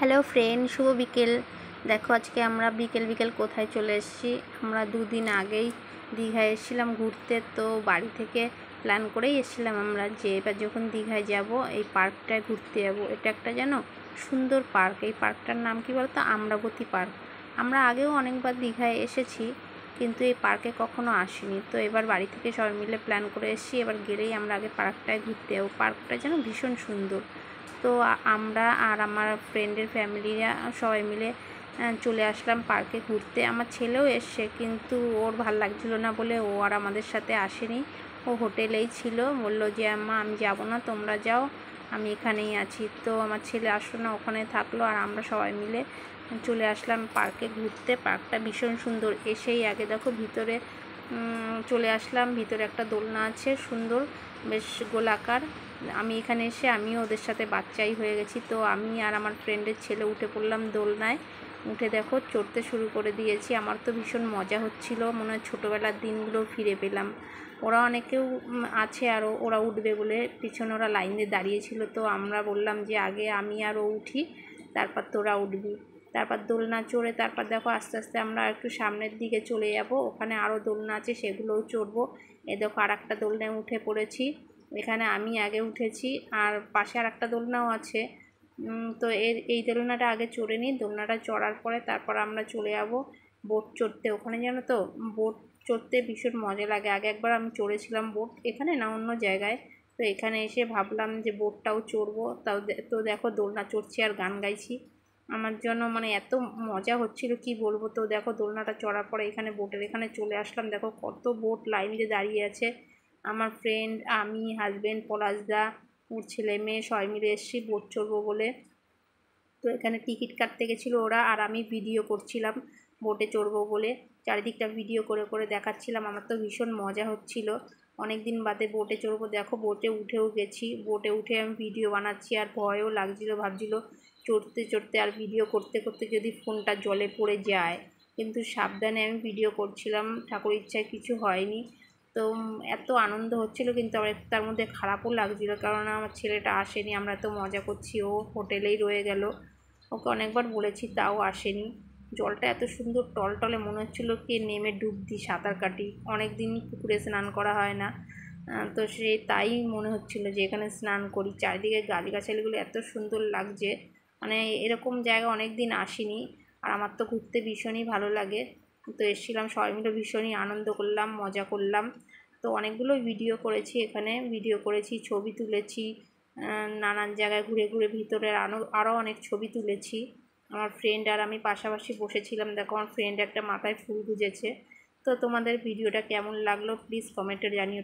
Hello friend, শুভ বিকেল। দেখো আজকে আমরা বিকেল বিকেল কোথায় চলে এসেছি। আমরা দুদিন আগেই দীঘায় এসেছিলাম ঘুরতে। তো বাড়ি থেকে প্ল্যান করেই এসেছিলাম আমরা যে এবার যখন দীঘায় যাব এই পার্কটায় ঘুরতে যাব। এটা একটা যেন সুন্দর পার্ক। এই পার্কটার নাম কি বলতো? আমরাবতী পার্ক। আমরা আগেও অনেকবার দীঘায় এসেছি, কিন্তু এই পার্কে কখনো আসিনি। তো এবার বাড়ি থেকে সবাই মিলে প্ল্যান করে এসেছি, এবার গেলেই আমরা আগে পার্কটায় ঘুরতে যাবো। পার্কটা যেন ভীষণ সুন্দর। তো আমরা আর আমার ফ্রেন্ডের ফ্যামিলিরা সবাই মিলে চলে আসলাম পার্কে ঘুরতে। আমার ছেলেও এসছে, কিন্তু ওর ভাল লাগছিল না বলে ও আর আমাদের সাথে আসেনি। ও হোটেলেই ছিল, বললো যে আম্মা আমি যাব না, তোমরা যাও, আমি এখানেই আছি। তো আমার ছেলে আসলো না, ওখানে থাকলো, আর আমরা সবাই মিলে চলে আসলাম পার্কে ঘুরতে। পার্কটা ভীষণ সুন্দর। এসেই আগে দেখো ভিতরে চলে আসলাম। ভিতরে একটা দোলনা আছে সুন্দর, বেশ গোলাকার। আমি এখানে এসে আমিও ওদের সাথে বাচ্চাই হয়ে গেছি। তো আমি আর আমার ফ্রেন্ডের ছেলে উঠে পড়লাম দোলনায়। উঠে দেখো চড়তে শুরু করে দিয়েছি। আমার তো ভীষণ মজা হচ্ছিল, মনে হয় ছোটোবেলার দিনগুলো ফিরে পেলাম। ওরা অনেকেও আছে আরও, ওরা উঠবে বলে পিছনে ওরা লাইন দিয়ে দাঁড়িয়েছিল। তো আমরা বললাম যে আগে আমি আর ও উঠি, তারপর তোরা উঠবি। তারপর দোলনা চড়ে তারপর দেখো আস্তে আস্তে আমরা একটু সামনের দিকে চলে যাব। ওখানে আরও দোলনা আছে, সেগুলোও চড়বো। এ দেখো আর একটা দোলনায় উঠে পড়েছি। এখানে আমি আগে উঠেছি, আর পাশে আর একটা দোলনাও আছে। তো এই দোলনাটা আগে চড়ে নিই। দোলনাটা চড়ার পরে তারপর আমরা চলে যাব বোট চড়তে। ওখানে জানো তো বোট চড়তে ভীষণ মজা লাগে। আগে একবার আমি চড়েছিলাম বোট, এখানে না অন্য জায়গায়। তো এখানে এসে ভাবলাম যে বোটটাও চড়বো। তো দেখো দোলনা চড়ছি আর গান গাইছি। আমার জন্য মানে এত মজা হচ্ছিল কি বলবো। তো দেখো দোলনাটা চড়ার পরে এখানে বোটের এখানে চলে আসলাম। দেখো কত বোট লাইন দিয়ে দাঁড়িয়ে আছে। আমার ফ্রেন্ড, আমি, হাজব্যান্ড, পলাশদা, ওর ছেলে মেয়ে সবাই মিলে এসেছি বোট চড়বো বলে। তো এখানে টিকিট কাটতে গেছিলো ওরা, আর আমি ভিডিও করছিলাম বোটে চড়বো বলে। চারিদিকটা ভিডিও করে করে দেখাচ্ছিলাম। আমার তো ভীষণ মজা হচ্ছিল, অনেক দিন বাদে বোটে চড়বো। দেখো বোটে উঠেও গেছি। বোটে উঠে আমি ভিডিও বানাচ্ছি, আর ভয়ও লাগছিলো। ভাবছিলো চড়তে চড়তে আর ভিডিও করতে করতে যদি ফোনটা জলে পড়ে যায়, কিন্তু সাবধানে আমি ভিডিও করছিলাম, ঠাকুর ইচ্ছায় কিছু হয়নি। তো এত আনন্দ হচ্ছিলো, কিন্তু আবার তার মধ্যে খারাপও লাগছিলো, কারণ আমার ছেলেটা আসেনি। আমরা এত মজা করছি, ও হোটেলেই রয়ে গেল। ওকে অনেকবার বলেছি তাও আসেনি। জলটা এত সুন্দর টলটলে, মনে হচ্ছিলো কি নেমে ডুব দিই, সাঁতার কাটি। অনেক দিন পুকুরে স্নান করা হয় না, তো তাই মনে হচ্ছিলো যে এখানে স্নান করি। চারিদিকে গাছগাছালিগুলো এত সুন্দর লাগছে, মানে এরকম জায়গা অনেক দিন আসিনি। আর আমার তো ঘুরতে ভীষণই ভালো লাগে। তো এসেছিলাম, সবাই মিলে ভীষণই আনন্দ করলাম, মজা করলাম। তো অনেকগুলো ভিডিও করেছি, এখানে ভিডিও করেছি, ছবি তুলেছি, নানান জায়গায় ঘুরে ঘুরে ভিতরের আরও অনেক ছবি তুলেছি। আমার ফ্রেন্ড আর আমি পাশাপাশি বসেছিলাম। দেখো আমার ফ্রেন্ড একটা মাথায় ফুল গুজেছে। তো তোমাদের ভিডিওটা কেমন লাগলো প্লিজ কমেন্টে জানিও।